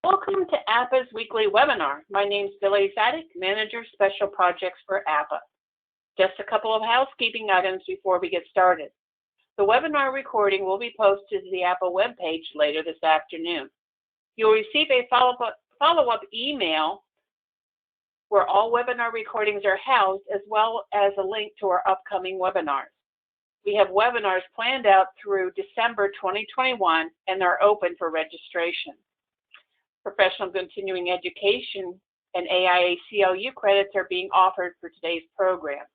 Welcome to APA's weekly webinar. My name is Billy Zadek, Manager Special Projects for APA. Just a couple of housekeeping items before we get started. The webinar recording will be posted to the APA webpage later this afternoon. You'll receive a follow-up email where all webinar recordings are housed, as well as a link to our upcoming webinars. We have webinars planned out through December 2021 and are open for registration. Professional continuing education and AIA CLU credits are being offered for today's program.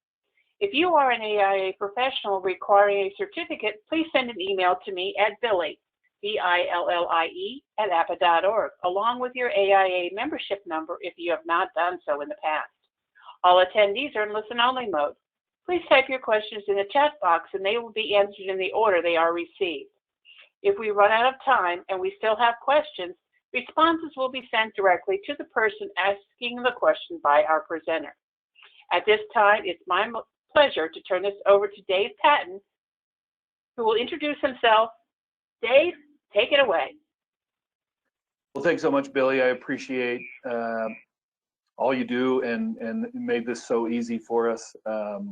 If you are an AIA professional requiring a certificate, please send an email to me at Billie, B-I-L-L-I-E, @APA.org, along with your AIA membership number if you have not done so in the past. All attendees are in listen-only mode. Please type your questions in the chat box and they will be answered in the order they are received. If we run out of time and we still have questions, responses will be sent directly to the person asking the question by our presenter. At this time, it's my pleasure to turn this over to Dave Patton, who will introduce himself. Dave, take it away. Well, thanks so much, Billy. I appreciate all you do and made this so easy for us. I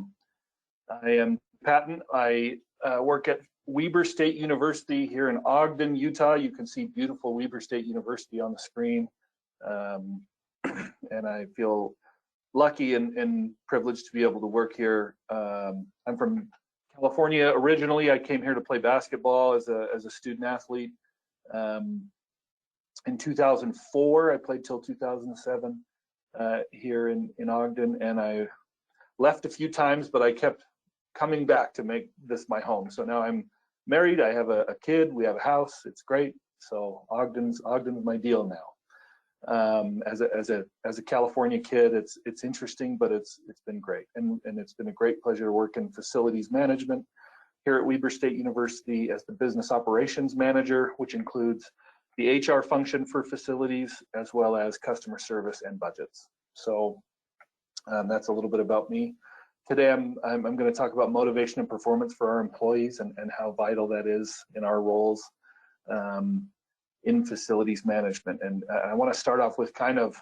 am Patton. I work at Weber State University here in Ogden, Utah. You can see beautiful Weber State University on the screen. And I feel lucky and privileged to be able to work here. I'm from California originally. I came here to play basketball as a student athlete. In 2004, I played till 2007 here in Ogden, and I left a few times, but I kept coming back to make this my home. So now I'm married, I have a kid, we have a house, it's great. So Ogden's my deal now. As a California kid, it's interesting, but it's been great. And it's been a great pleasure to work in facilities management here at Weber State University as the business operations manager, which includes the HR function for facilities, as well as customer service and budgets. So that's a little bit about me. Today, I'm going to talk about motivation and performance for our employees and how vital that is in our roles in facilities management. And I want to start off with kind of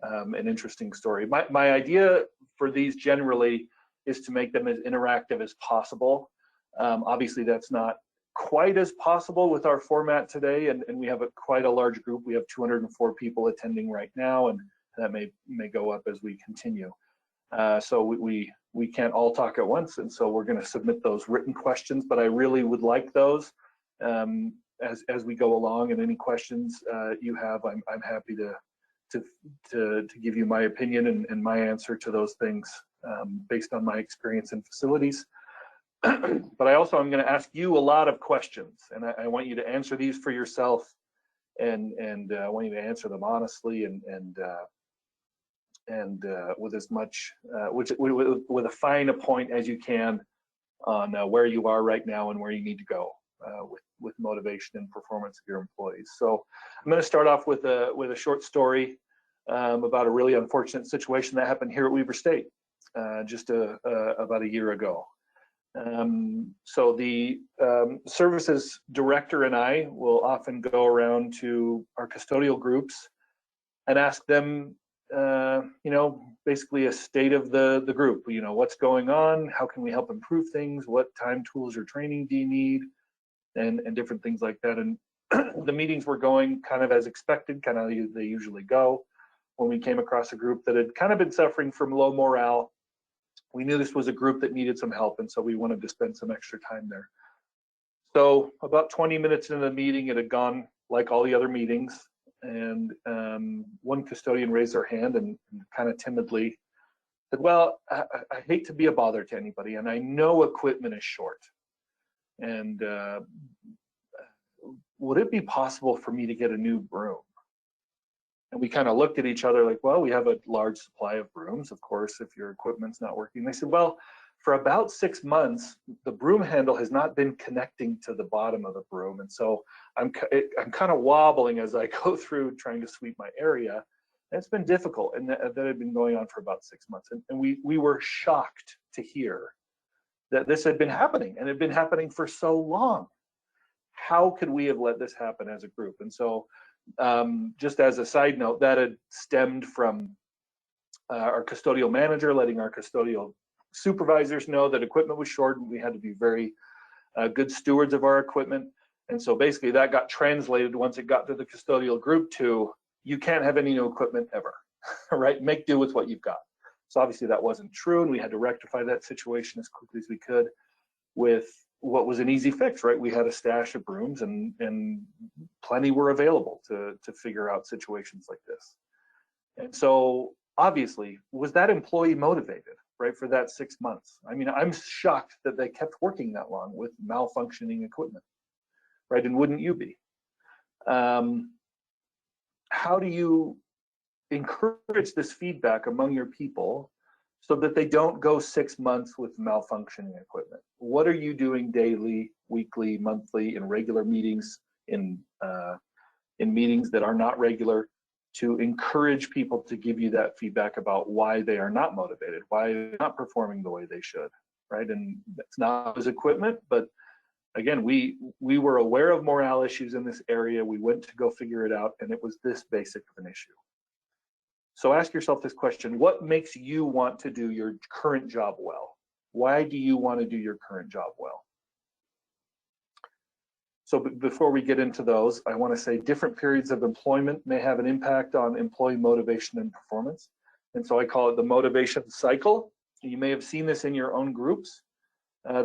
an interesting story. My idea for these generally is to make them as interactive as possible. Obviously, that's not quite as possible with our format today, and we have quite a large group. We have 204 people attending right now, and that may go up as we continue. So we can't all talk at once, and so we're going to submit those written questions, but I really would like those as we go along, and any questions you have, I'm happy to give you my opinion and my answer to those things based on my experience in facilities. But I also am going to ask you a lot of questions, and I want you to answer these for yourself, and I want you to answer them honestly and with as much with a fine a point as you can on where you are right now and where you need to go with motivation and performance of your employees. So I'm going to start off with a short story about a really unfortunate situation that happened here at Weber State just about a year ago. So the services director and I will often go around to our custodial groups and ask them basically a state of the group. What's going on, how can we help improve things, what time, tools, or training do you need, and different things like that. And the meetings were going kind of as expected, kind of they usually go. When we came across a group that had kind of been suffering from low morale, we knew this was a group that needed some help, and so we wanted to spend some extra time there. So about 20 minutes into the meeting, it had gone like all the other meetings, and one custodian raised their hand and kind of timidly said, well, I hate to be a bother to anybody, and I know equipment is short, and would it be possible for me to get a new broom? And we kind of looked at each other like, well, we have a large supply of brooms, of course, if your equipment's not working. They said, well, for about 6 months, the broom handle has not been connecting to the bottom of the broom. And so I'm kind of wobbling as I go through trying to sweep my area. And it's been difficult, and that had been going on for about 6 months. And we were shocked to hear that this had been happening, and it had been happening for so long. How could we have let this happen as a group? And so just as a side note, that had stemmed from our custodial manager letting our custodial supervisors know that equipment was short and we had to be very good stewards of our equipment. And so basically that got translated once it got to the custodial group to, you can't have any new equipment ever, right? Make do with what you've got. So obviously that wasn't true, and we had to rectify that situation as quickly as we could with what was an easy fix, right? We had a stash of brooms and plenty were available to figure out situations like this. And so obviously, was that employee motivated, right, for that 6 months? I mean, I'm shocked that they kept working that long with malfunctioning equipment, right? And wouldn't you be? How do you encourage this feedback among your people so that they don't go 6 months with malfunctioning equipment? What are you doing daily, weekly, monthly, in regular meetings, in meetings that are not regular, to encourage people to give you that feedback about why they are not motivated, why they're not performing the way they should, right? And it's not as equipment, but again, we were aware of morale issues in this area. We went to go figure it out, and it was this basic of an issue. So ask yourself this question: what makes you want to do your current job well? Why do you want to do your current job well? So before we get into those, I want to say different periods of employment may have an impact on employee motivation and performance. And so I call it the motivation cycle. You may have seen this in your own groups.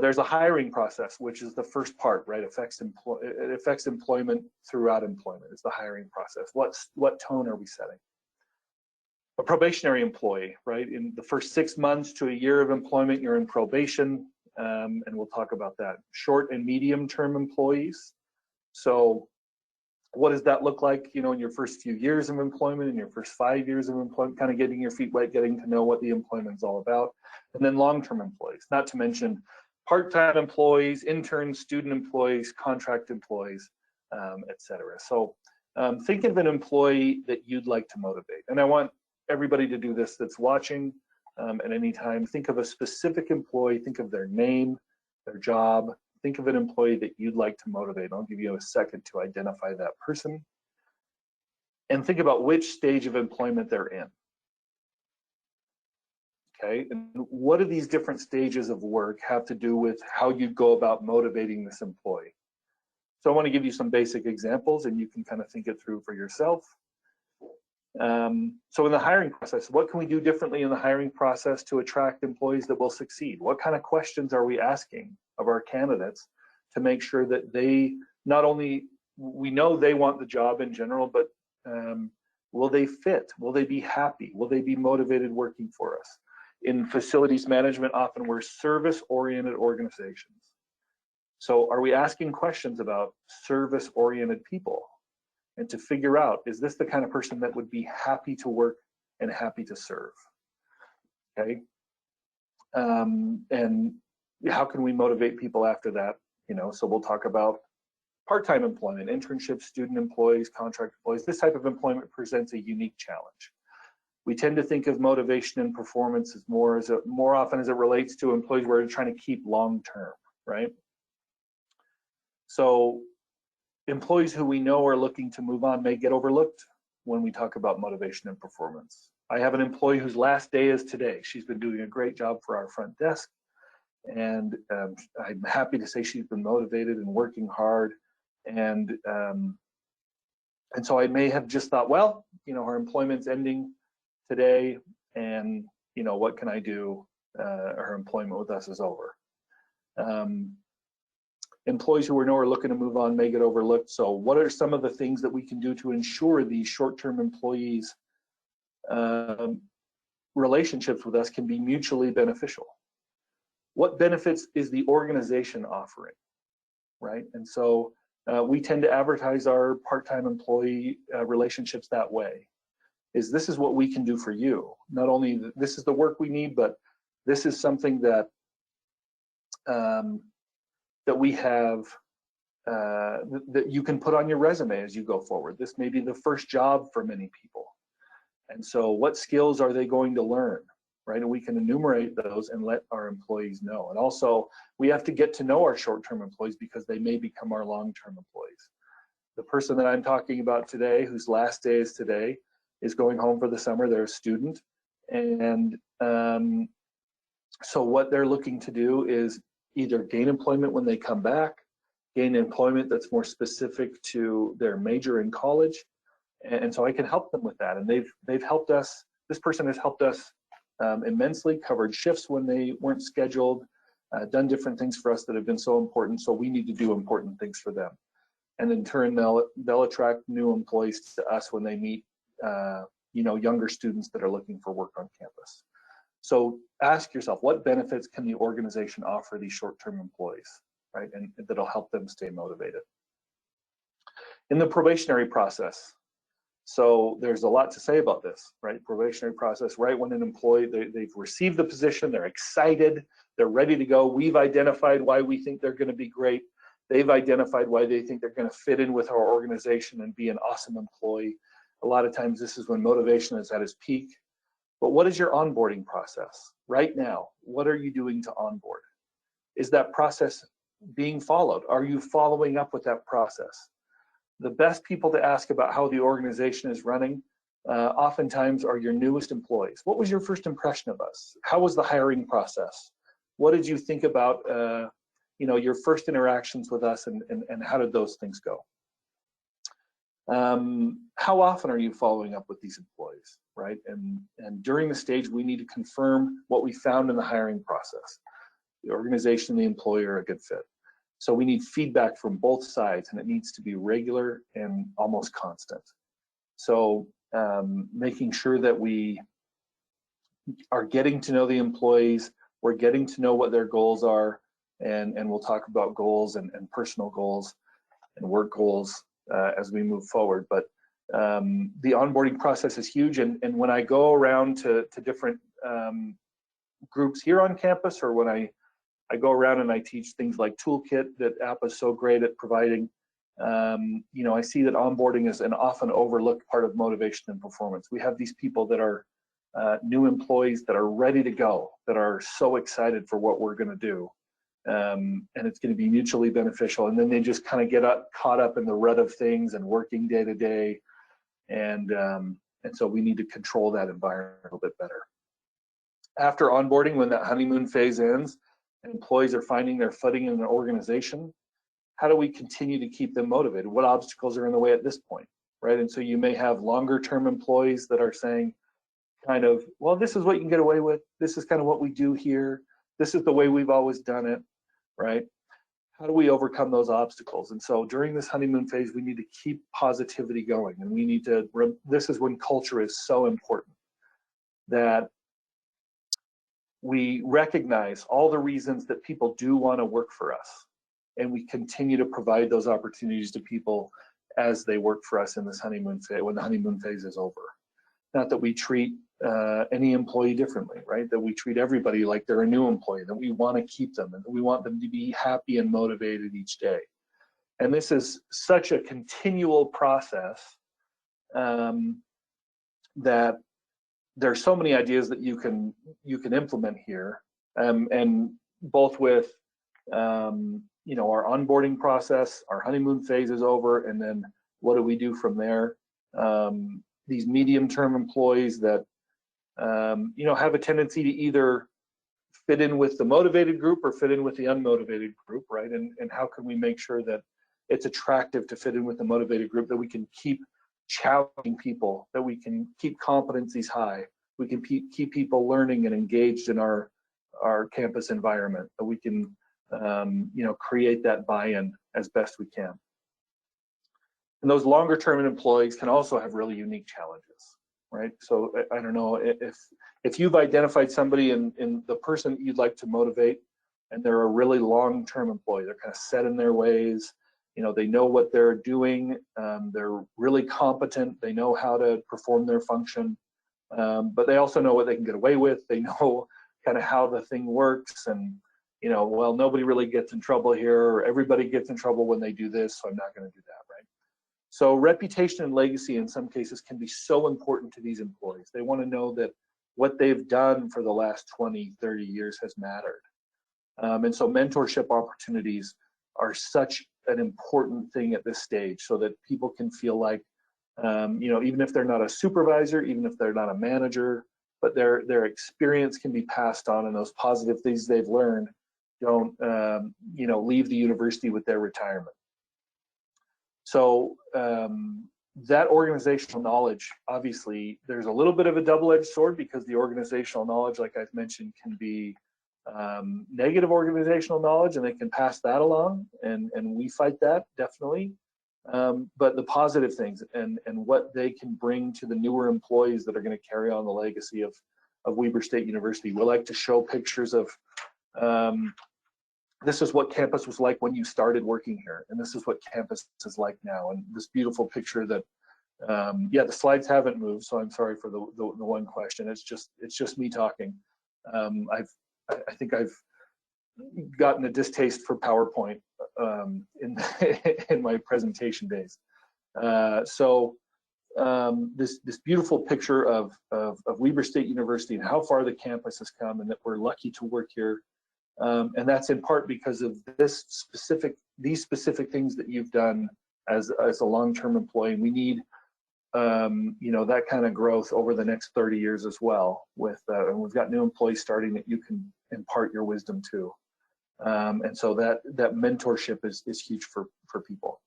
There's a hiring process, which is the first part, right? It affects employment throughout employment. It's the hiring process. What tone are we setting? A probationary employee, right? In the first 6 months to a year of employment, you're in probation, and we'll talk about that. Short and medium term employees. So what does that look like, you know, in your first few years of employment, in your first 5 years of employment, kind of getting your feet wet, getting to know what the employment's all about. And then long-term employees, not to mention part-time employees, interns, student employees, contract employees, et cetera. So think of an employee that you'd like to motivate. And I want everybody to do this that's watching at any time. Think of a specific employee, think of their name, their job, think of an employee that you'd like to motivate. I'll give you a second to identify that person. And think about which stage of employment they're in. Okay, and what do these different stages of work have to do with how you go about motivating this employee? So I want to give you some basic examples and you can kind of think it through for yourself. So in the hiring process, what can we do differently in the hiring process to attract employees that will succeed? What kind of questions are we asking of our candidates to make sure that they not only, we know they want the job in general, but will they fit? Will they be happy? Will they be motivated working for us? In facilities management, often we're service-oriented organizations. So are we asking questions about service-oriented people? And to figure out, is this the kind of person that would be happy to work and happy to serve? Okay. And how can we motivate people after that? You know, so we'll talk about part-time employment, internships, student employees, contract employees. This type of employment presents a unique challenge. We tend to think of motivation and performance as more often as it relates to employees we're trying to keep long-term, right? So employees who we know are looking to move on may get overlooked when we talk about motivation and performance. I have an employee whose last day is today. She's been doing a great job for our front desk, and I'm happy to say she's been motivated and working hard. And so I may have just thought, well, you know, her employment's ending today, and you know, what can I do? Her employment with us is over. Employees who we know are looking to move on may get overlooked. So what are some of the things that we can do to ensure these short-term employees' relationships with us can be mutually beneficial? What benefits is the organization offering, right? And so we tend to advertise our part-time employee relationships that way. This is what we can do for you. Not only this is the work we need, but this is something that that we have, that you can put on your resume as you go forward. This may be the first job for many people. And so what skills are they going to learn, right? And we can enumerate those and let our employees know. And also, we have to get to know our short-term employees because they may become our long-term employees. The person that I'm talking about today, whose last day is today, is going home for the summer. They're a student. And so what they're looking to do is either gain employment when they come back, gain employment that's more specific to their major in college. And so I can help them with that. And they've helped us. This person has helped us immensely, covered shifts when they weren't scheduled, done different things for us that have been so important. So we need to do important things for them. And in turn, they'll attract new employees to us when they meet, younger students that are looking for work on campus. So ask yourself, what benefits can the organization offer these short-term employees, right? And that'll help them stay motivated. In the probationary process, so there's a lot to say about this, right? Probationary process, right when an employee, they've received the position, they're excited, they're ready to go. We've identified why we think they're going to be great. They've identified why they think they're going to fit in with our organization and be an awesome employee. A lot of times this is when motivation is at its peak. But what is your onboarding process right now? What are you doing to onboard? Is that process being followed? Are you following up with that process? The best people to ask about how the organization is running oftentimes are your newest employees. What was your first impression of us? How was the hiring process? What did you think about your first interactions with us, and how did those things go? How often are you following up with these employees, right? And during the stage, we need to confirm what we found in the hiring process. The organization and the employer are a good fit. So we need feedback from both sides, and it needs to be regular and almost constant. So making sure that we are getting to know the employees, we're getting to know what their goals are, and we'll talk about goals and personal goals and work goals as we move forward. But the onboarding process is huge, and when I go around to different groups here on campus, or when I go around and I teach things like Toolkit that APA is so great at providing, I see that onboarding is an often overlooked part of motivation and performance. We have these people that are new employees that are ready to go, that are so excited for what we're going to do. And it's going to be mutually beneficial. And then they just kind of get caught up in the rut of things and working day to day. And so we need to control that environment a little bit better. After onboarding, when that honeymoon phase ends, employees are finding their footing in an organization, how do we continue to keep them motivated? What obstacles are in the way at this point, right? And so you may have longer term employees that are saying kind of, well, this is what you can get away with. This is kind of what we do here. This is the way we've always done it, right? How do we overcome those obstacles? And so during this honeymoon phase, we need to keep positivity going, and we need to, this is when culture is so important, that we recognize all the reasons that people do want to work for us, and we continue to provide those opportunities to people as they work for us in this honeymoon phase, when the honeymoon phase is over. Not that we treat any employee differently, right? That we treat everybody like they're a new employee, that we want to keep them, and that we want them to be happy and motivated each day. And this is such a continual process that there's so many ideas that you can implement here, and both with our onboarding process, our honeymoon phase is over, and then what do we do from there? These medium-term employees that have a tendency to either fit in with the motivated group or fit in with the unmotivated group, right? And how can we make sure that it's attractive to fit in with the motivated group, that we can keep challenging people, that we can keep competencies high, we can keep people learning and engaged in our campus environment, that we can create that buy-in as best we can. And those longer term employees can also have really unique challenges, right? So I don't know if you've identified somebody in the person you'd like to motivate, and they're a really long-term employee, they're kind of set in their ways, they know what they're doing, they're really competent, they know how to perform their function, but they also know what they can get away with, they know kind of how the thing works, and well, nobody really gets in trouble here, or everybody gets in trouble when they do this, so I'm not going to do that, right? So reputation and legacy in some cases can be so important to these employees. They want to know that what they've done for the last 20, 30 years has mattered. And so mentorship opportunities are such an important thing at this stage, so that people can feel like, even if they're not a supervisor, even if they're not a manager, but their experience can be passed on, and those positive things they've learned don't, leave the university with their retirement. So that organizational knowledge, obviously, there's a little bit of a double-edged sword, because the organizational knowledge, like I've mentioned, can be negative organizational knowledge, and they can pass that along, and we fight that, definitely. But the positive things and what they can bring to the newer employees that are going to carry on the legacy of Weber State University. We like to show pictures of, this is what campus was like when you started working here, and this is what campus is like now. And this beautiful picture that, the slides haven't moved, so I'm sorry for the one question. It's just me talking. I think I've gotten a distaste for PowerPoint in my presentation days. This beautiful picture of Weber State University and how far the campus has come, and that we're lucky to work here. And that's in part because of these specific things that you've done as a long-term employee. We need that kind of growth over the next 30 years as well. And we've got new employees starting that you can impart your wisdom to. And so that mentorship is huge for people.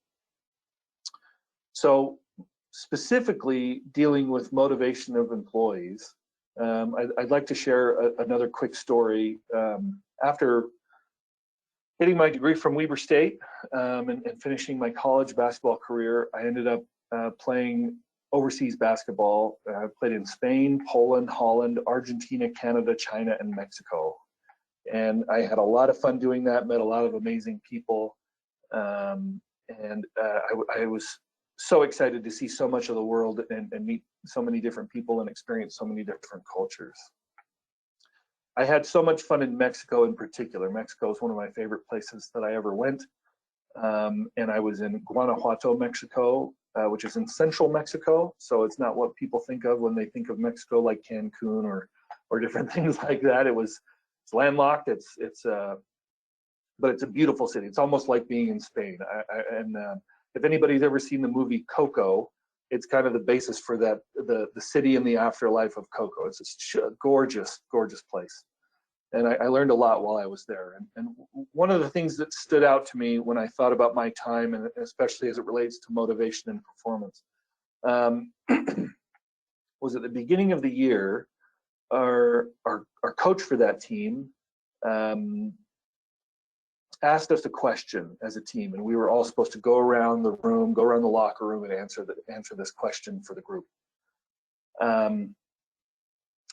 So specifically dealing with motivation of employees, I'd like to share another quick story. After getting my degree from Weber State and finishing my college basketball career, I ended up playing overseas basketball. I played in Spain, Poland, Holland, Argentina, Canada, China, and Mexico. And I had a lot of fun doing that, met a lot of amazing people. I was so excited to see so much of the world and meet so many different people and experience so many different cultures. I had so much fun in Mexico in particular. Mexico is one of my favorite places that I ever went. And I was in Guanajuato, Mexico, which is in central Mexico. So it's not what people think of when they think of Mexico, like Cancun or different things like that. It's landlocked. But it's a beautiful city. It's almost like being in Spain. If anybody's ever seen the movie Coco, it's kind of the basis for that, the city and the afterlife of Coco. It's just a gorgeous, gorgeous place. And I learned a lot while I was there. And one of the things that stood out to me when I thought about my time, and especially as it relates to motivation and performance, was at the beginning of the year, our coach for that team asked us a question as a team, and we were all supposed to go around the room, go around the locker room, and answer this question for the group. And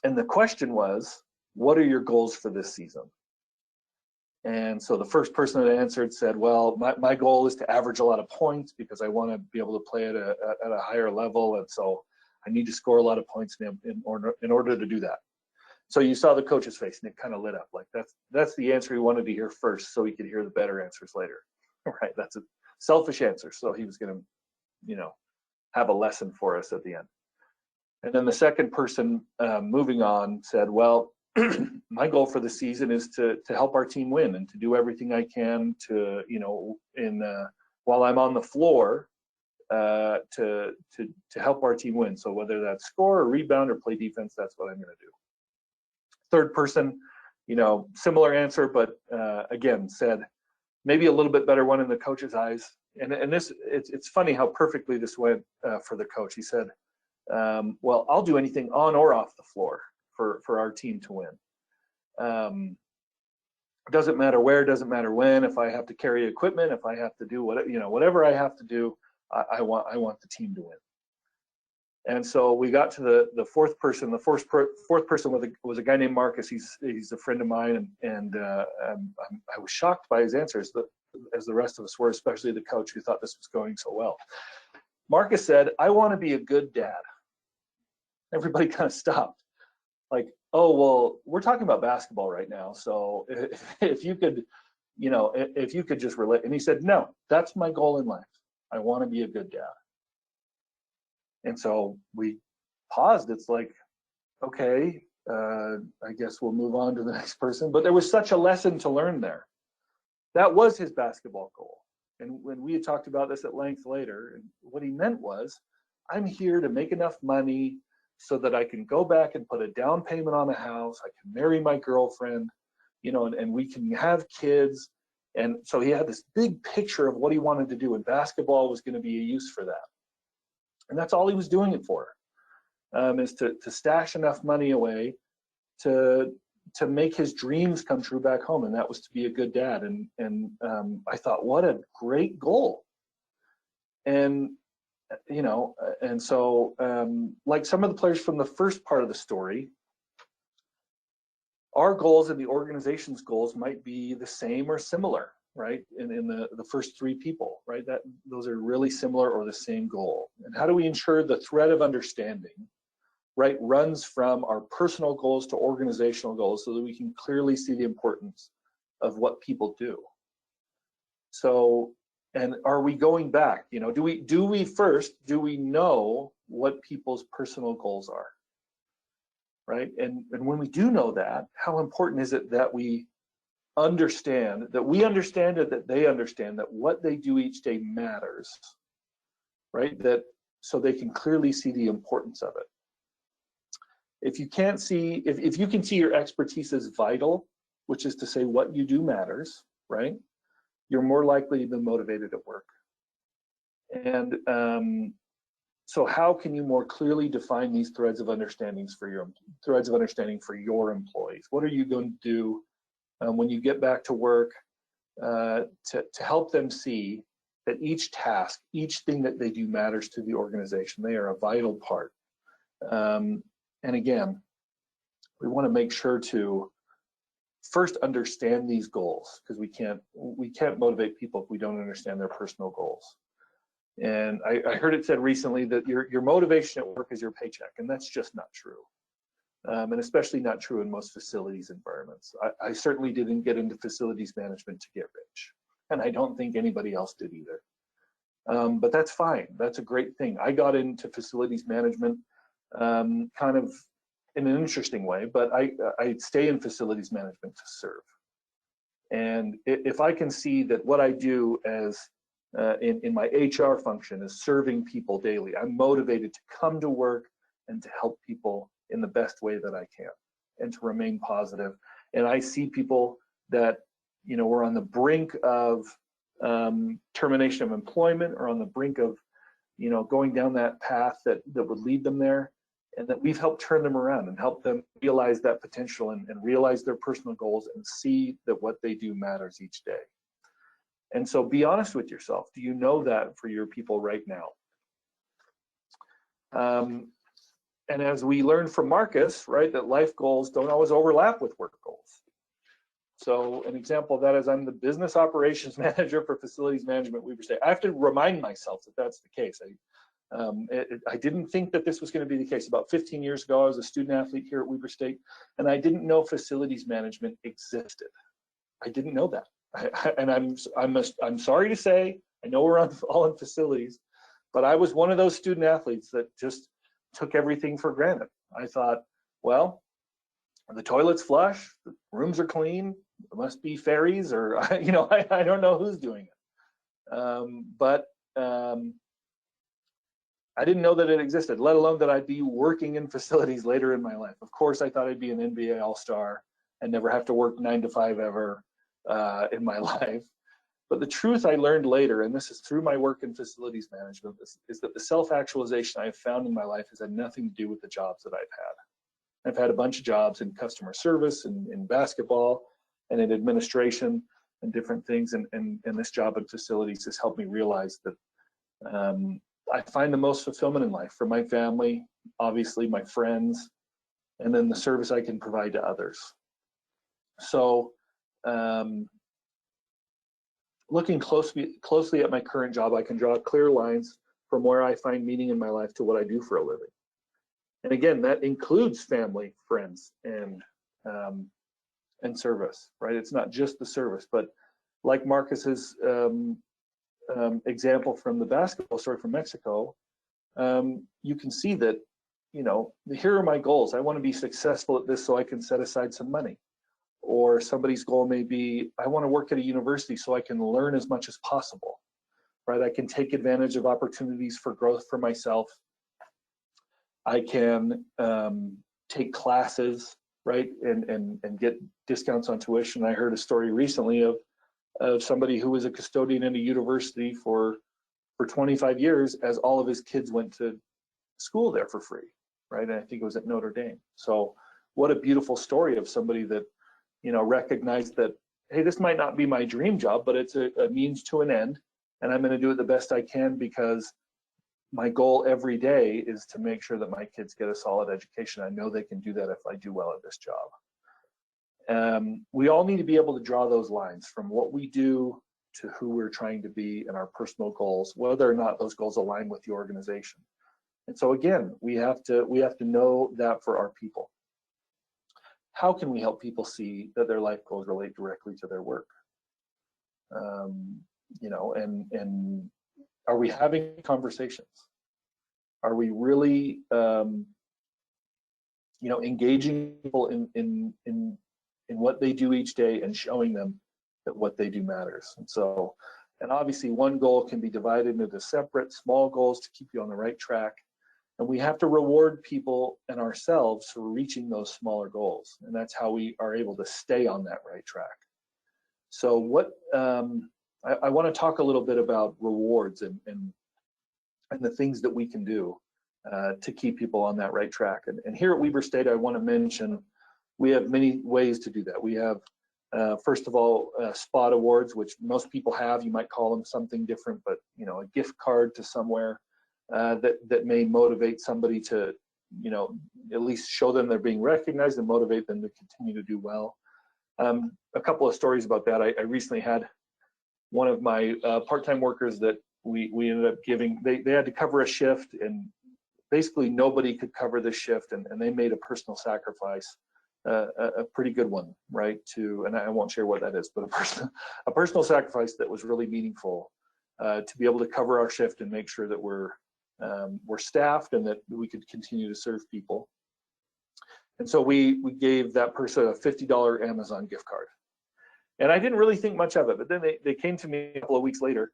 the question was, what are your goals for this season? And so the first person that answered said, well, my goal is to average a lot of points because I want to be able to play at a higher level, and so I need to score a lot of points in order to do that. So you saw the coach's face, and it kind of lit up. Like that's the answer he wanted to hear first, so he could hear the better answers later. Right? That's a selfish answer. So he was going to, have a lesson for us at the end. And then the second person, moving on, said, "Well, my goal for the season is to help our team win and to do everything I can to, while I'm on the floor, to help our team win. So whether that's score or rebound or play defense, that's what I'm going to do." Third person, similar answer, but again said maybe a little bit better one in the coach's eyes. And this, it's funny how perfectly this went for the coach. He said, "Well, I'll do anything on or off the floor for our team to win. Doesn't matter where, doesn't matter when. If I have to carry equipment, if I have to do whatever I have to do, I want the team to win." And so we got to the fourth person. The fourth person was a guy named Marcus. He's a friend of mine, and I was shocked by his answers, as the rest of us were, especially the coach who thought this was going so well. Marcus said, "I want to be a good dad." Everybody kind of stopped, like, "Oh, well, we're talking about basketball right now, so if you could, if you could just relate." And he said, "No, that's my goal in life. I want to be a good dad." And so we paused. It's like, okay, I guess we'll move on to the next person. But there was such a lesson to learn there. That was his basketball goal. And when we had talked about this at length later, and what he meant was, I'm here to make enough money so that I can go back and put a down payment on a house. I can marry my girlfriend, and we can have kids. And so he had this big picture of what he wanted to do, and basketball was going to be a use for that. And that's all he was doing it for, is to stash enough money away to make his dreams come true back home, and that was to be a good dad. And I thought, what a great goal. And and so like some of the players from the first part of the story, our goals and the organization's goals might be the same or similar, right? In the first three people, right? Those are really similar or the same goal. And how do we ensure the thread of understanding, right, runs from our personal goals to organizational goals so that we can clearly see the importance of what people do? So, and are we going back? Do we know what people's personal goals are, right? And when we do know that, how important is it that we understand, that we understand it, that they understand that what they do each day matters, right? That so they can clearly see the importance of it. If you can't see, if you can see your expertise as vital, which is to say what you do matters, right? You're more likely to be motivated at work. And so how can you more clearly define these threads of understanding for your employees? What are you going to do when you get back to work to help them see that each task, each thing that they do matters to the organization? They are a vital part. And again, we want to make sure to first understand these goals, because we can't motivate people if we don't understand their personal goals. And I heard it said recently that your motivation at work is your paycheck, and that's just not true. And especially not true in most facilities environments. I certainly didn't get into facilities management to get rich, and I don't think anybody else did either. But that's fine. That's a great thing. I got into facilities management kind of in an interesting way, but I stay in facilities management to serve. And if I can see that what I do as in my HR function is serving people daily, I'm motivated to come to work and to help people in the best way that I can and to remain positive. And I see people that, were on the brink of termination of employment or on the brink of, going down that path that would lead them there, and that we've helped turn them around and help them realize that potential and realize their personal goals and see that what they do matters each day. And so be honest with yourself. Do you know that for your people right now? And as we learned from Marcus, right, that life goals don't always overlap with work goals. So an example of that is I'm the business operations manager for facilities management at Weber State. I have to remind myself that that's the case. I didn't think that this was going to be the case. About 15 years ago, I was a student athlete here at Weber State, and I didn't know facilities management existed. I didn't know that. I'm sorry to say, I know we're all in facilities, but I was one of those student athletes that just took everything for granted. I thought, well, the toilet's flush, the rooms are clean, there must be ferries, or I don't know who's doing it. But I didn't know that it existed, let alone that I'd be working in facilities later in my life. Of course, I thought I'd be an NBA All-Star and never have to work 9 to 5 ever in my life. But the truth I learned later, and this is through my work in facilities management, is that the self-actualization I've found in my life has had nothing to do with the jobs that I've had. I've had a bunch of jobs in customer service and in basketball and in administration and different things. And this job in facilities has helped me realize that I find the most fulfillment in life for my family, obviously my friends, and then the service I can provide to others. So looking closely at my current job, I can draw clear lines from where I find meaning in my life to what I do for a living. And again, that includes family, friends, and service, right? It's not just the service, but like Marcus's example from the basketball story from Mexico, you can see that, here are my goals. I want to be successful at this so I can set aside some money. Or somebody's goal may be, I want to work at a university so I can learn as much as possible. right? I can take advantage of opportunities for growth for myself. I can take classes, right, and get discounts on tuition. I heard a story recently of somebody who was a custodian in a university for 25 years as all of his kids went to school there for free, right? And I think it was at Notre Dame. So what a beautiful story of somebody that, you know, recognized that, hey, this might not be my dream job, but it's a means to an end, and I'm going to do it the best I can because my goal every day is to make sure that my kids get a solid education. I know they can do that if I do well at this job. We all need to be able to draw those lines from what we do to who we're trying to be and our personal goals, whether or not those goals align with the organization. And so again, we have to know that for our people. How can we help people see that their life goals relate directly to their work? You know, and are we having conversations? Are we really, you know, engaging people in what they do each day and showing them that what they do matters? And so, and obviously one goal can be divided into separate small goals to keep you on the right track. And we have to reward people and ourselves for reaching those smaller goals. And that's how we are able to stay on that right track. So what, I want to talk a little bit about rewards and the things that we can do to keep people on that right track. And here at Weber State, I want to mention, we have many ways to do that. We have, first of all, spot awards, which most people have. You might call them something different, but you know, a gift card to somewhere that may motivate somebody to, you know, at least show them they're being recognized and motivate them to continue to do well. A couple of stories about that. I recently had one of my part-time workers that we ended up giving, they had to cover a shift, and basically nobody could cover this shift, and they made a personal sacrifice, a pretty good one, right? And I won't share what that is, but a personal sacrifice that was really meaningful to be able to cover our shift and make sure that we're staffed and that we could continue to serve people. And so we gave that person a $50 Amazon gift card. And I didn't really think much of it, but then they came to me a couple of weeks later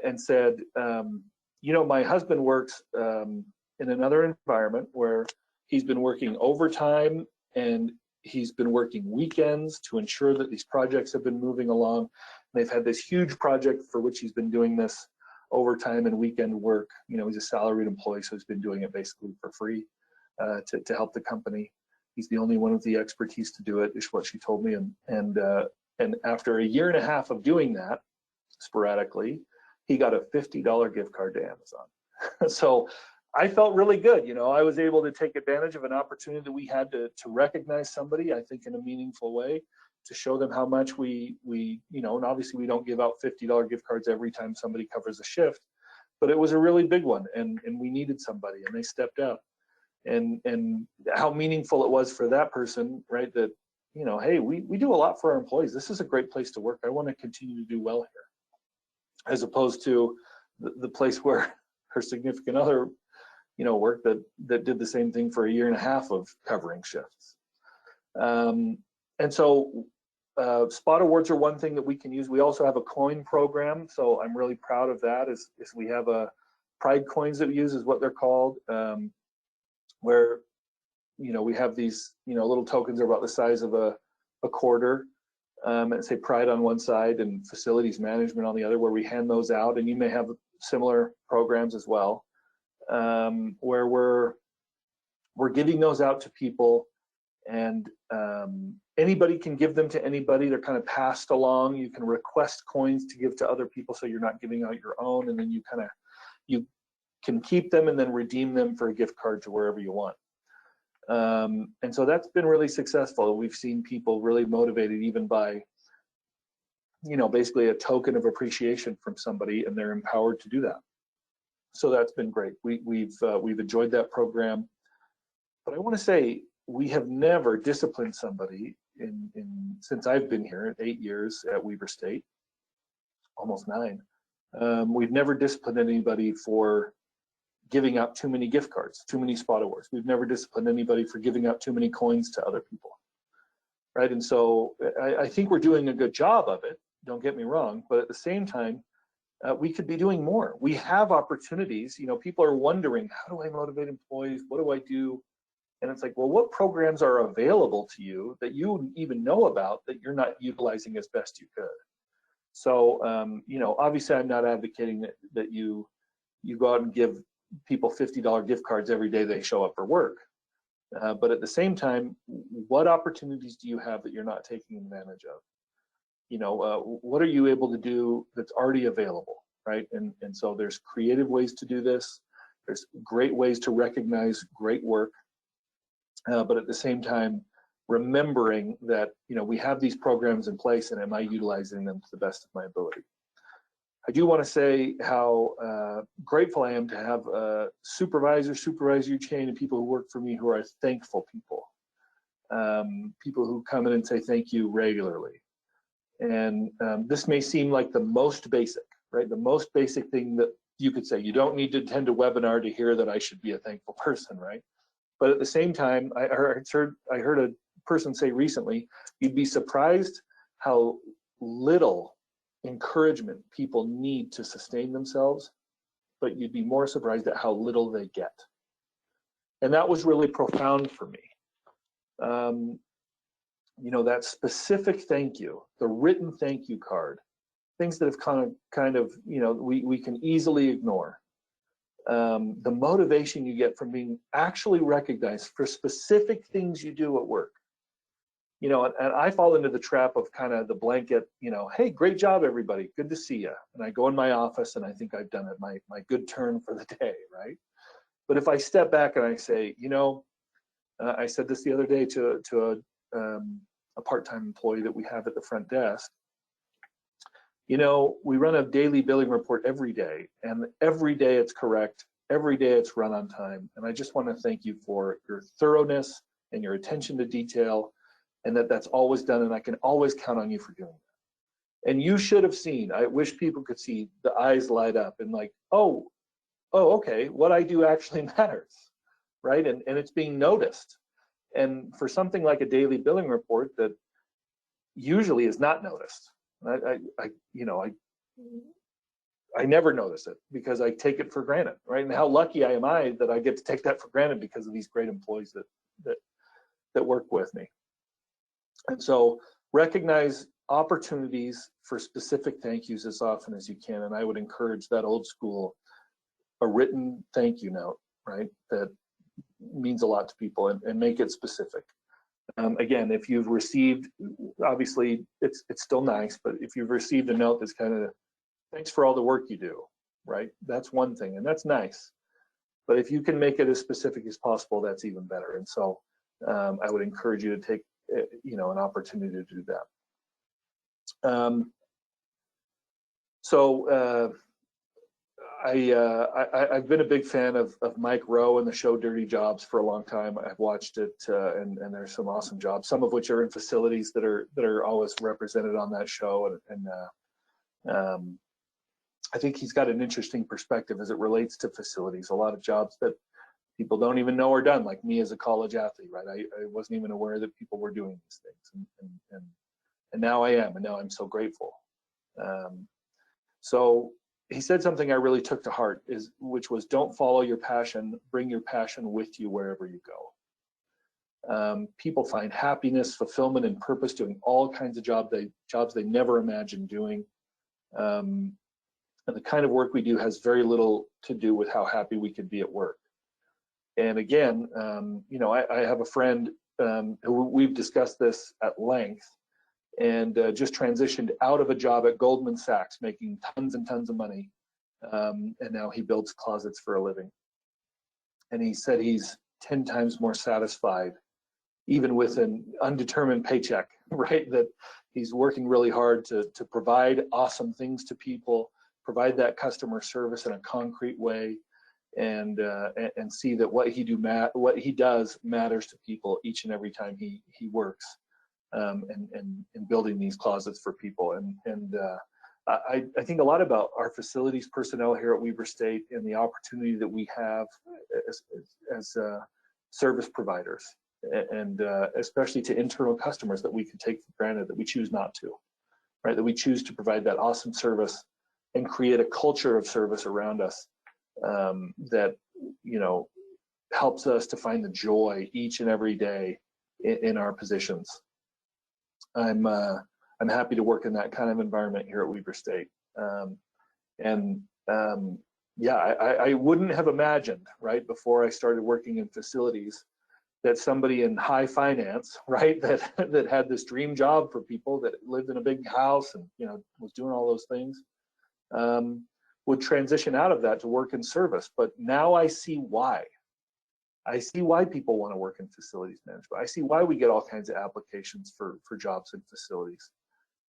and said, you know, my husband works in another environment where he's been working overtime and he's been working weekends to ensure that these projects have been moving along. They've had this huge project for which he's been doing this overtime and weekend work. You know, he's a salaried employee, so he's been doing it basically for free to help the company. He's the only one with the expertise to do it, is what she told me. And after a year and a half of doing that sporadically, he got a $50 gift card to Amazon. So I felt really good. You know, I was able to take advantage of an opportunity that we had to recognize somebody, I think, in a meaningful way, to show them how much we you know, and obviously we don't give out $50 gift cards every time somebody covers a shift, but it was a really big one, and we needed somebody, and they stepped up. And how meaningful it was for that person, right? That, you know, hey, we do a lot for our employees. This is a great place to work. I want to continue to do well here, as opposed to the place where her significant other, you know, worked that did the same thing for a year and a half of covering shifts. And so spot awards are one thing that we can use. We also have a coin program, so I'm really proud of that. Is we have a pride coins that we use, is what they're called, where, you know, we have these, you know, little tokens are about the size of a quarter, and say pride on one side and facilities management on the other, where we hand those out. And you may have similar programs as well, where we're giving those out to people, and anybody can give them to anybody. They're kind of passed along. You can request coins to give to other people, so you're not giving out your own, and then you can keep them and then redeem them for a gift card to wherever you want. And so that's been really successful. We've seen people really motivated even by, you know, basically a token of appreciation from somebody, and they're empowered to do that. So that's been great. We've enjoyed that program. But I want to say, we have never disciplined somebody since I've been here 8 years at Weber State, almost 9. We've never disciplined anybody for giving out too many gift cards, too many spot awards. We've never disciplined anybody for giving out too many coins to other people, right? And so I think we're doing a good job of it, don't get me wrong, but at the same time, we could be doing more. We have opportunities. You know, people are wondering, how do I motivate employees? What do I do? And it's like, well, what programs are available to you that you even know about that you're not utilizing as best you could? So, you know, obviously I'm not advocating that you go out and give people $50 gift cards every day they show up for work. But at the same time, what opportunities do you have that you're not taking advantage of? You know, what are you able to do that's already available, right? And so there's creative ways to do this. There's great ways to recognize great work. But at the same time, remembering that, you know, we have these programs in place, and am I utilizing them to the best of my ability? I do want to say how grateful I am to have a supervisor chain, and people who work for me who are thankful people. People who come in and say thank you regularly. And this may seem like the most basic, right? The most basic thing that you could say. You don't need to attend a webinar to hear that I should be a thankful person, right? But at the same time, I heard a person say recently, you'd be surprised how little encouragement people need to sustain themselves, but you'd be more surprised at how little they get. And that was really profound for me. You know, that specific thank you, the written thank you card, things that have kind of, you know, we can easily ignore. The motivation you get from being actually recognized for specific things you do at work. You know, and I fall into the trap of kind of the blanket, you know, hey, great job, everybody, good to see you. And I go in my office and I think I've done it, my good turn for the day, right? But if I step back and I say, you know, I said this the other day to a part-time employee that we have at the front desk. You know, we run a daily billing report every day, and every day it's correct, every day it's run on time. And I just want to thank you for your thoroughness and your attention to detail, and that's always done, and I can always count on you for doing that. And you should have seen, I wish people could see the eyes light up and like, oh, okay, what I do actually matters, right? And it's being noticed. And for something like a daily billing report that usually is not noticed, I never notice it because I take it for granted, right? And how lucky am I that I get to take that for granted because of these great employees that work with me. And so recognize opportunities for specific thank yous as often as you can. And I would encourage that old school, a written thank you note, right? That means a lot to people, and make it specific. Again, if you've received, obviously it's still nice, but if you've received a note that's kind of, thanks for all the work you do, right? That's one thing, and that's nice. But if you can make it as specific as possible, that's even better. And so I would encourage you to take, you know, an opportunity to do that. I've been a big fan of Mike Rowe and the show Dirty Jobs for a long time. I've watched it, and there's some awesome jobs, some of which are in facilities that are always represented on that show. And I think he's got an interesting perspective as it relates to facilities. A lot of jobs that people don't even know are done, like me as a college athlete, right? I wasn't even aware that people were doing these things, and now I am, and now I'm so grateful. So he said something I really took to heart, which was, don't follow your passion, bring your passion with you wherever you go. People find happiness, fulfillment, and purpose doing all kinds of jobs they never imagined doing. And the kind of work we do has very little to do with how happy we can be at work. And again, you know, I have a friend who we've discussed this at length, and just transitioned out of a job at Goldman Sachs, making tons and tons of money. And now he builds closets for a living. And he said he's 10 times more satisfied, even with an undetermined paycheck, right? That he's working really hard to provide awesome things to people, provide that customer service in a concrete way, and see that what he does matters to people each and every time he works. And building these closets for people. And I think a lot about our facilities personnel here at Weber State and the opportunity that we have as service providers, and especially to internal customers that we can take for granted, that we choose not to, right? That we choose to provide that awesome service and create a culture of service around us that, you know, helps us to find the joy each and every day in our positions. I'm happy to work in that kind of environment here at Weber State. Yeah, I wouldn't have imagined, right, before I started working in facilities, that somebody in high finance, right, that had this dream job for people, that lived in a big house and, you know, was doing all those things, would transition out of that to work in service. But now I see why. I see why people want to work in facilities management. I see why we get all kinds of applications for jobs in facilities.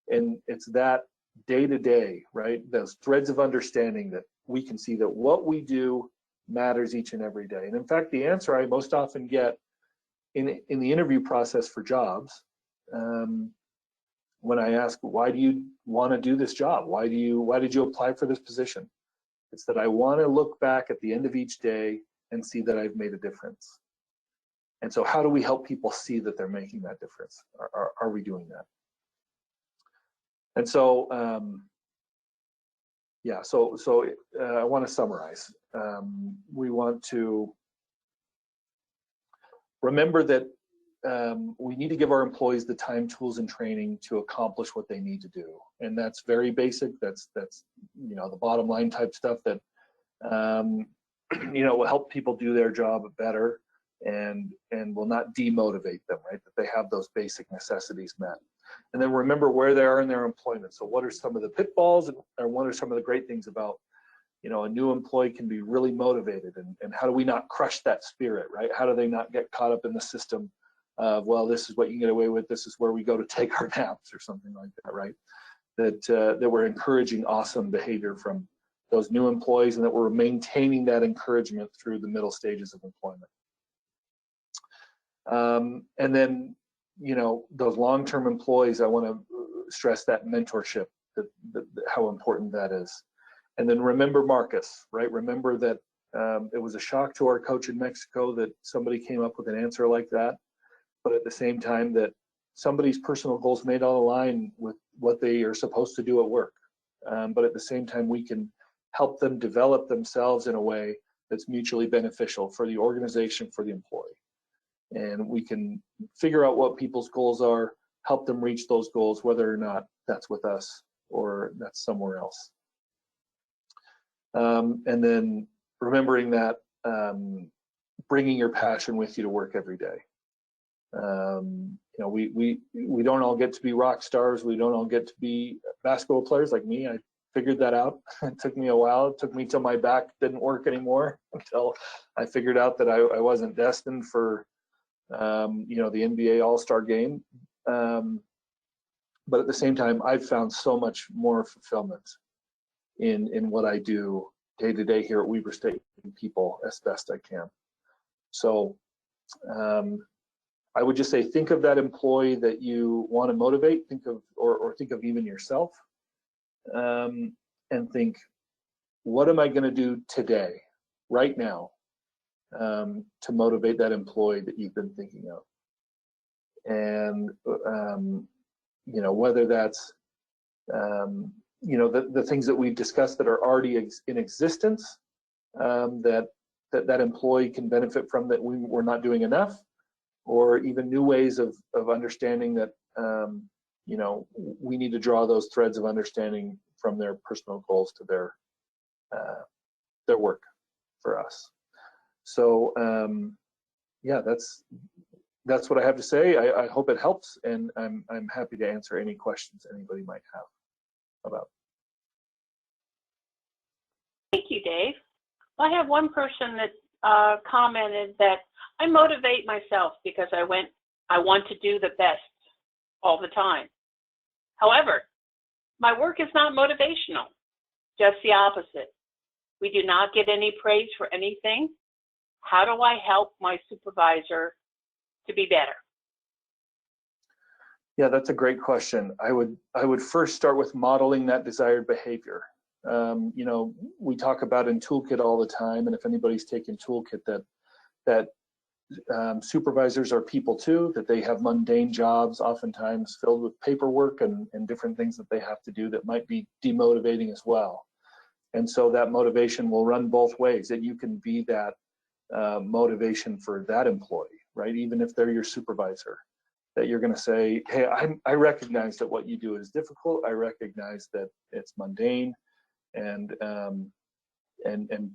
And it's that day-to-day, right, those threads of understanding that we can see that what we do matters each and every day. And in fact, the answer I most often get in the interview process for jobs, when I ask, why do you want to do this job? Why did you apply for this position? It's that I want to look back at the end of each day and see that I've made a difference. And so how do we help people see that they're making that difference? Are we doing that? And so, yeah, so I want to summarize. We want to remember that we need to give our employees the time, tools, and training to accomplish what they need to do. And that's very basic. That's you know, the bottom line type stuff that you know, will help people do their job better and will not demotivate them, right? That they have those basic necessities met. And then remember where they are in their employment. So what are some of the pitfalls, and what are some of the great things about, you know, a new employee can be really motivated, and how do we not crush that spirit, right? How do they not get caught up in the system of, well, this is what you can get away with, this is where we go to take our naps or something like that, right? That we're encouraging awesome behavior from those new employees, and that we're maintaining that encouragement through the middle stages of employment. And then, you know, those long-term employees, I want to stress that mentorship, how important that is. And then remember Marcus, right? Remember that it was a shock to our coach in Mexico that somebody came up with an answer like that, but at the same time that somebody's personal goals may not align with what they are supposed to do at work. But at the same time, we can help them develop themselves in a way that's mutually beneficial for the organization, for the employee. And we can figure out what people's goals are, help them reach those goals, whether or not that's with us or that's somewhere else. And then remembering that bringing your passion with you to work every day. You know, we don't all get to be rock stars. We don't all get to be basketball players like me. I figured that out. It took me a while. It took me till my back didn't work anymore, until I figured out that I wasn't destined for you know, the NBA All-Star game. But at the same time, I've found so much more fulfillment in what I do day to day here at Weber State and people as best I can. So I would just say, think of that employee that you want to motivate, think of, or think of even yourself, and think, what am I going to do today, right now, to motivate that employee that you've been thinking of? And you know, whether that's you know, the things that we've discussed that are already in existence, that employee can benefit from, that we're not doing enough, or even new ways of understanding that you know, we need to draw those threads of understanding from their personal goals to their work for us. So yeah, that's what I have to say. I hope it helps, and I'm happy to answer any questions anybody might have about. Thank you, Dave. I have one person that commented that I motivate myself because I want to do the best all the time. However, my work is not motivational, just the opposite. We do not get any praise for anything. How do I help my supervisor to be better? Yeah, that's a great question. I would first start with modeling that desired behavior. You know, we talk about in Toolkit all the time, and if anybody's taken Toolkit, that supervisors are people too, that they have mundane jobs, oftentimes filled with paperwork and different things that they have to do that might be demotivating as well. And so that motivation will run both ways, that you can be that motivation for that employee, right? Even if they're your supervisor, that you're going to say, hey, I recognize that what you do is difficult. I recognize that it's mundane, and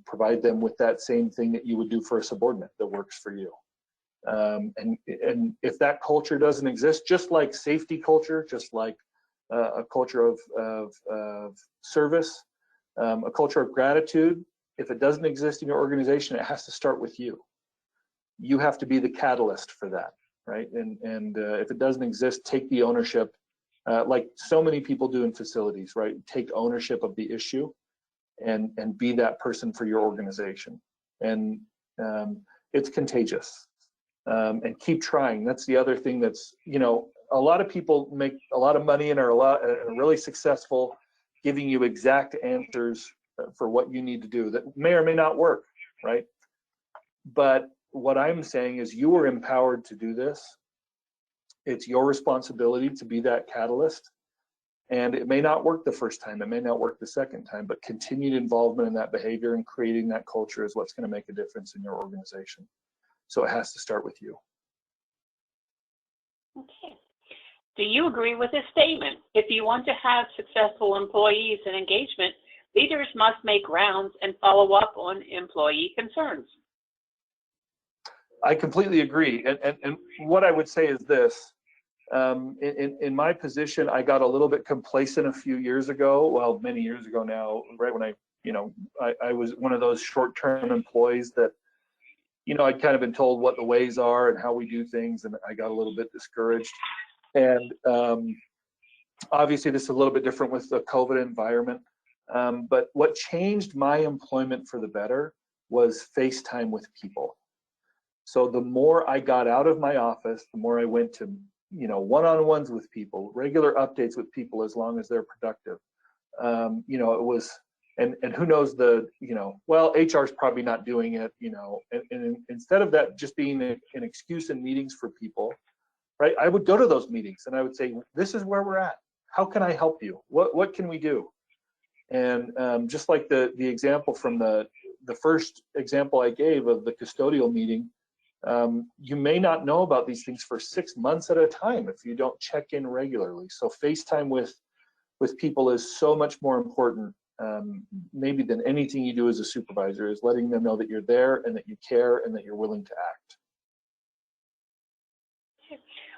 provide them with that same thing that you would do for a subordinate that works for you. And if that culture doesn't exist, just like safety culture, just like a culture of service, a culture of gratitude, if it doesn't exist in your organization, it has to start with you. You have to be the catalyst for that, right? And if it doesn't exist, take the ownership, like so many people do in facilities, right? Take ownership of the issue and be that person for your organization. And it's contagious. And keep trying. That's the other thing that's, a lot of people make a lot of money and are really successful giving you exact answers for what you need to do that may or may not work, right? But what I'm saying is you are empowered to do this. It's your responsibility to be that catalyst. And it may not work the first time, it may not work the second time, but continued involvement in that behavior and creating that culture is what's going to make a difference in your organization. So it has to start with you. Okay. Do you agree with this statement? If you want to have successful employees and engagement, leaders must make rounds and follow up on employee concerns. I completely agree. And what I would say is this. In my position, I got a little bit complacent a few years ago. Well, many years ago now, right when I was one of those short-term employees that, I'd kind of been told what the ways are and how we do things, and I got a little bit discouraged. And obviously, this is a little bit different with the COVID environment. But what changed my employment for the better was FaceTime with people. So the more I got out of my office, the more I went to, one-on-ones with people, regular updates with people, as long as they're productive. It was, and who knows well, HR is probably not doing it, and instead of that just being an excuse in meetings for people, right? I would go to those meetings and I would say, this is where we're at. How can I help you? What can we do? And just like the example from the first example I gave of the custodial meeting, you may not know about these things for 6 months at a time if you don't check in regularly. So FaceTime with people is so much more important, maybe than anything you do as a supervisor, is letting them know that you're there and that you care and that you're willing to act.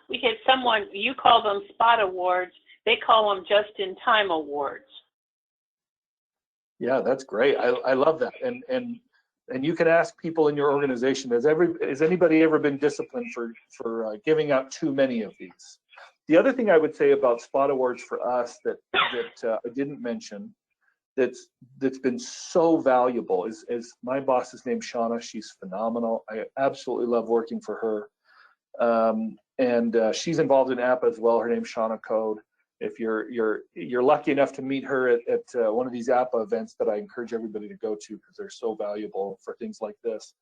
We had someone, you call them spot awards, they call them just-in-time awards. Yeah, that's great. I love that. And you can ask people in your organization, has anybody ever been disciplined for giving out too many of these? The other thing I would say about spot awards for us that I didn't mention, that's been so valuable is my boss's name's Shauna. She's phenomenal. I absolutely love working for her. And she's involved in APA as well. Her name's Shauna Code. If you're lucky enough to meet her at one of these APA events that I encourage everybody to go to because they're so valuable for things like this,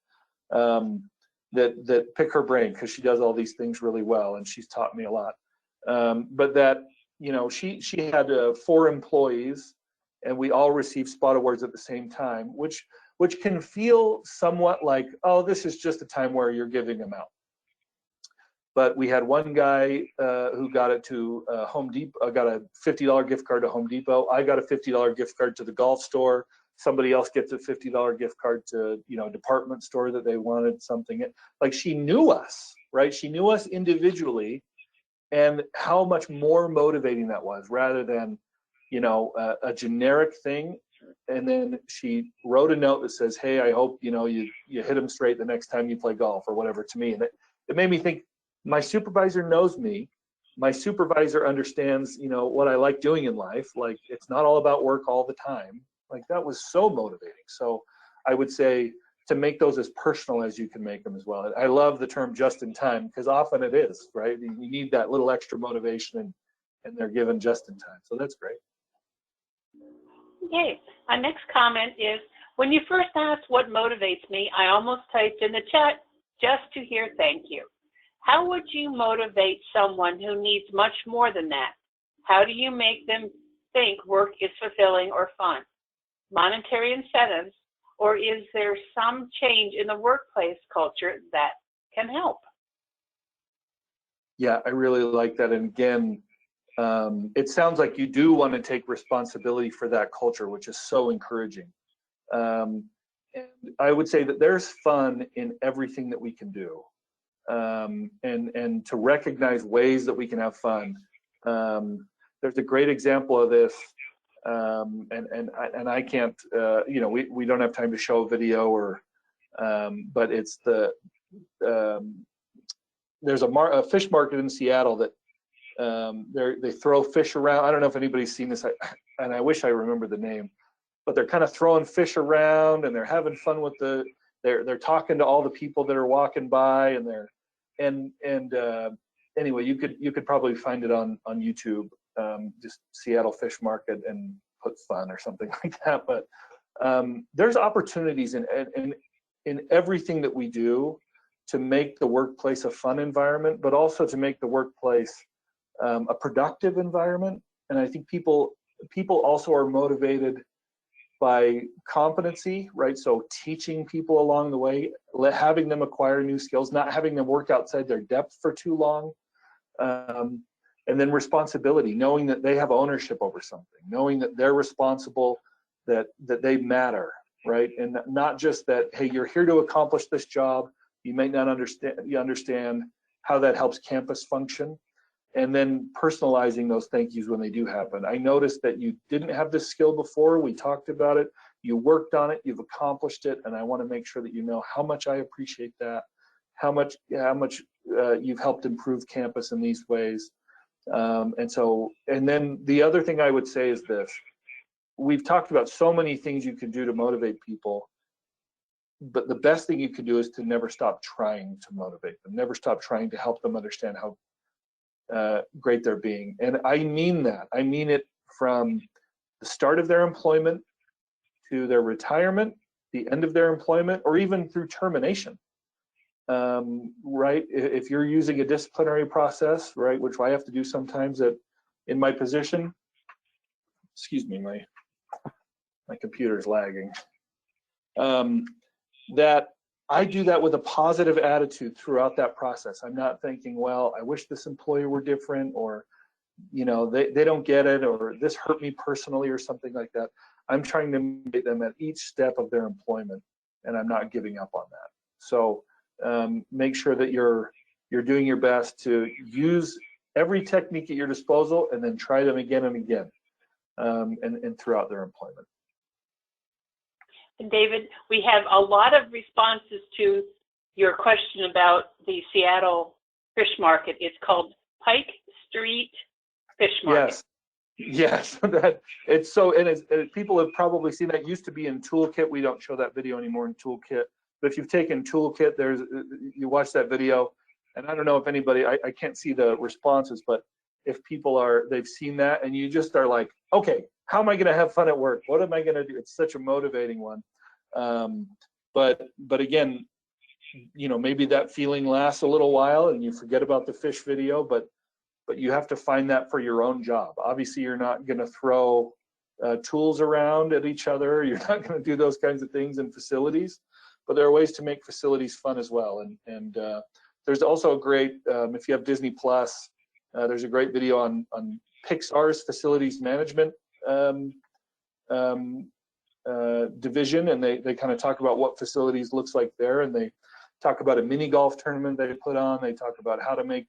that pick her brain because she does all these things really well and she's taught me a lot. But that, she had 4 employees and we all received spot awards at the same time, which can feel somewhat like, oh, this is just a time where you're giving them out. But we had one guy who got it to Home Depot, got a $50 gift card to Home Depot. I got a $50 gift card to the golf store. Somebody else gets a $50 gift card to, a department store that they wanted something. Like, she knew us, right? She knew us individually, and how much more motivating that was, rather than, a generic thing. And then she wrote a note that says, hey, I hope, you hit them straight the next time you play golf, or whatever, to me. And it made me think, my supervisor knows me. My supervisor understands, what I like doing in life. Like, it's not all about work all the time. Like, that was so motivating. So I would say to make those as personal as you can make them as well. I love the term just in time, because often it is, right? You need that little extra motivation, and they're given just in time. So that's great. Okay, our next comment is, when you first asked what motivates me, I almost typed in the chat just to hear thank you. How would you motivate someone who needs much more than that? How do you make them think work is fulfilling or fun? monetary incentives, or is there some change in the workplace culture that can help? Yeah, I really like that. And again, it sounds like you do want to take responsibility for that culture, which is so encouraging. And I would say that there's fun in everything that we can do, and to recognize ways that we can have fun. There's a great example of this, and I can't, we don't have time to show a video, or, but it's there's a fish market in Seattle that they throw fish around. I don't know if anybody's seen this, and I wish I remember the name, but they're kind of throwing fish around and they're having fun with they're talking to all the people that are walking by, and anyway, you could probably find it on YouTube, just Seattle Fish Market and put fun or something like that. But there's opportunities in everything that we do to make the workplace a fun environment, but also to make the workplace a productive environment. And I think people also are motivated by competency, right? So teaching people along the way, having them acquire new skills, not having them work outside their depth for too long. And then responsibility, knowing that they have ownership over something, knowing that they're responsible, that they matter, right? And not just that, hey, you're here to accomplish this job. You may not understand how that helps campus function. And then personalizing those thank yous when they do happen. I noticed that you didn't have this skill before. We talked about it. You worked on it. You've accomplished it. And I want to make sure that you know how much I appreciate that, how much you've helped improve campus in these ways. And then the other thing I would say is this. We've talked about so many things you can do to motivate people, but the best thing you can do is to never stop trying to motivate them, never stop trying to help them understand how great they're being. And I mean that. I mean it from the start of their employment to their retirement, the end of their employment, or even through termination. Right? If you're using a disciplinary process, right, which I have to do sometimes in my position. Excuse me, my computer's lagging. That I do that with a positive attitude throughout that process. I'm not thinking, well, I wish this employee were different, or, they don't get it, or this hurt me personally, or something like that. I'm trying to motivate them at each step of their employment, and I'm not giving up on that. So make sure that you're doing your best to use every technique at your disposal, and then try them again and again, and throughout their employment. And David, we have a lot of responses to your question about the Seattle fish market. It's called Pike Street Fish Market. Yes, that it's so, and people have probably seen that. It used to be in Toolkit. We don't show that video anymore in Toolkit. But if you've taken Toolkit, you watch that video, and I don't know if anybody, I can't see the responses, but if people they've seen that, and you just are like, okay, how am I going to have fun at work? What am I going to do? It's such a motivating one. But again, maybe that feeling lasts a little while and you forget about the fish video, but you have to find that for your own job. Obviously, you're not going to throw tools around at each other. You're not going to do those kinds of things in facilities, but there are ways to make facilities fun as well. And there's also a great, if you have Disney Plus, there's a great video on Pixar's facilities management division, and they kind of talk about what facilities looks like there, and they talk about a mini golf tournament they put on. They talk about how to make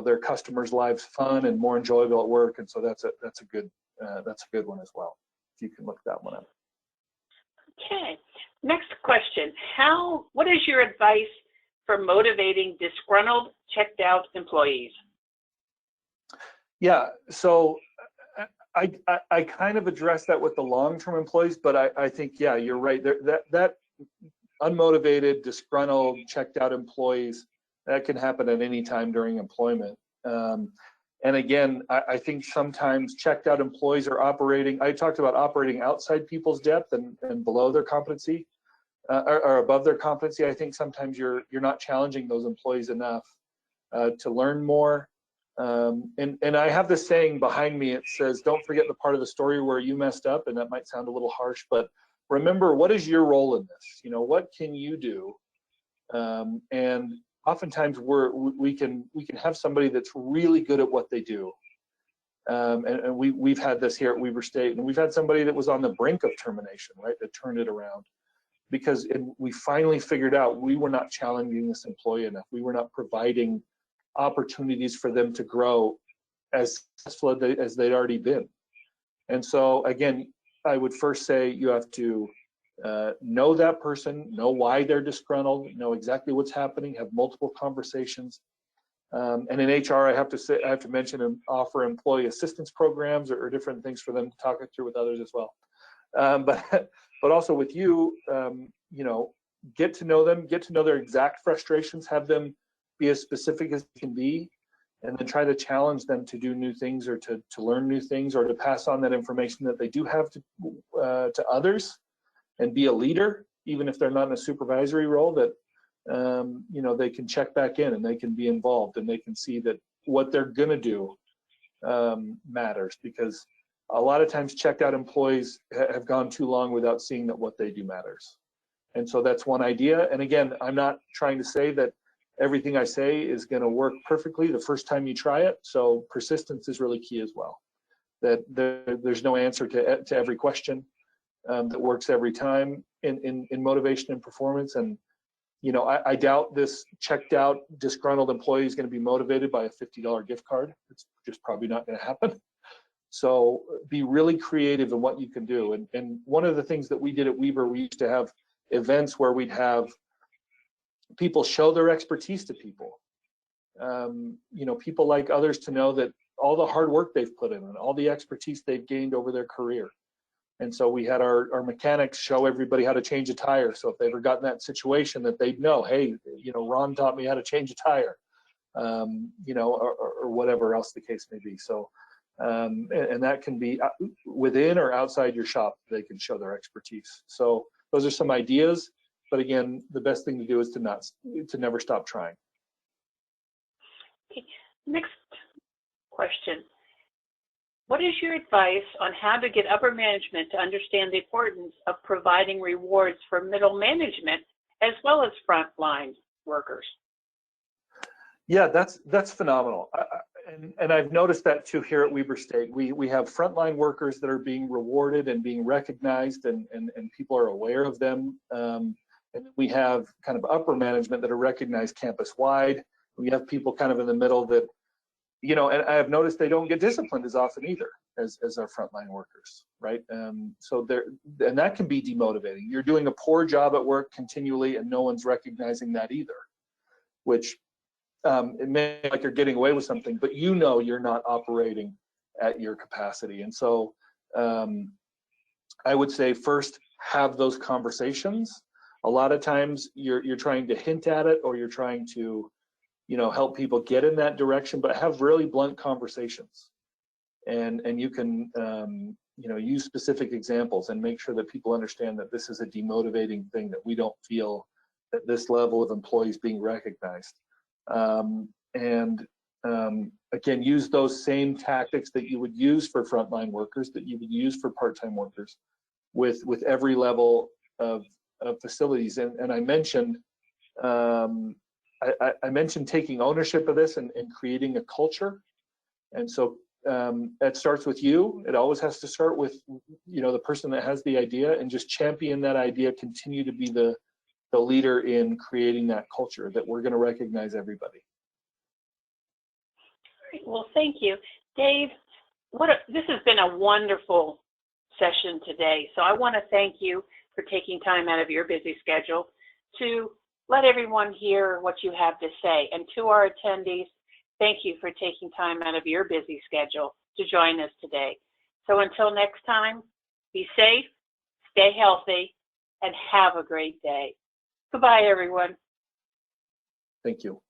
their customers' lives fun and more enjoyable at work, and so that's a good one as well. If you can look that one up. Okay, next question. What is your advice for motivating disgruntled, checked out employees? Yeah, so I kind of addressed that with the long-term employees, but I think, yeah, you're right. That unmotivated, disgruntled, checked out employees, that can happen at any time during employment. And again, I think sometimes checked out employees are operating, I talked about operating outside people's depth and below their competency, or above their competency. I think sometimes you're not challenging those employees enough to learn more, And I have this saying behind me. It says, don't forget the part of the story where you messed up. And that might sound a little harsh, but remember, what is your role in this? You know, what can you do? And oftentimes we can have somebody that's really good at what they do. And we've had this here at Weber State, and we've had somebody that was on the brink of termination, right, that turned it around. Because we finally figured out we were not challenging this employee enough. We were not providing opportunities for them to grow as successful as they'd already been. And so again, I would first say you have to know that person, know why they're disgruntled, know exactly what's happening, have multiple conversations. And in HR, I have to mention and offer employee assistance programs or different things for them to talk it through with others as well. But also with you, you know, get to know them, get to know their exact frustrations, have them be as specific as they can be, and then try to challenge them to do new things or to learn new things or to pass on that information that they do have to others, and be a leader, even if they're not in a supervisory role, that you know, they can check back in and they can be involved and they can see that what they're gonna do matters, because a lot of times checked out employees have gone too long without seeing that what they do matters. And so that's one idea. And again, I'm not trying to say that everything I say is going to work perfectly the first time you try it. So persistence is really key as well. That there's no answer to every question that works every time in motivation and performance. And you know, I doubt this checked out disgruntled employee is going to be motivated by a $50 gift card. It's just probably not going to happen. So be really creative in what you can do. And one of the things that we did at Weber, we used to have events where we'd have people show their expertise to people. You know, people like others to know that all the hard work they've put in and all the expertise they've gained over their career. And so we had our mechanics show everybody how to change a tire. So if they ever got in that situation, that they'd know, hey, you know, Ron taught me how to change a tire, you know, or whatever else the case may be. So, and that can be within or outside your shop, they can show their expertise. So those are some ideas, but again, the best thing to do is to never stop trying. Okay. Next question. What is your advice on how to get upper management to understand the importance of providing rewards for middle management as well as frontline workers? Yeah, that's phenomenal. And I've noticed that too here at Weber State. We have frontline workers that are being rewarded and being recognized, and people are aware of them. And we have kind of upper management that are recognized campus-wide. We have people kind of in the middle that, you know, and I have noticed they don't get disciplined as often either as our frontline workers, right? So and that can be demotivating. You're doing a poor job at work continually and no one's recognizing that either, which it may be like you're getting away with something, but you know you're not operating at your capacity. And so I would say first, have those conversations. A lot of times you're trying to hint at it, or you're trying to, you know, help people get in that direction, but have really blunt conversations. And you can, you know, use specific examples and make sure that people understand that this is a demotivating thing, that we don't feel that this level of employees being recognized. Again, use those same tactics that you would use for frontline workers, that you would use for part-time workers with every level of facilities. And I mentioned, I mentioned taking ownership of this and creating a culture. And so it starts with you. It always has to start with, you know, the person that has the idea, and just champion that idea, continue to be the leader in creating that culture that we're going to recognize everybody. All right, well, thank you. Dave, this has been a wonderful session today. So I want to thank you for taking time out of your busy schedule to let everyone hear what you have to say. And to our attendees, thank you for taking time out of your busy schedule to join us today. So until next time, be safe, stay healthy, and have a great day. Goodbye, everyone. Thank you.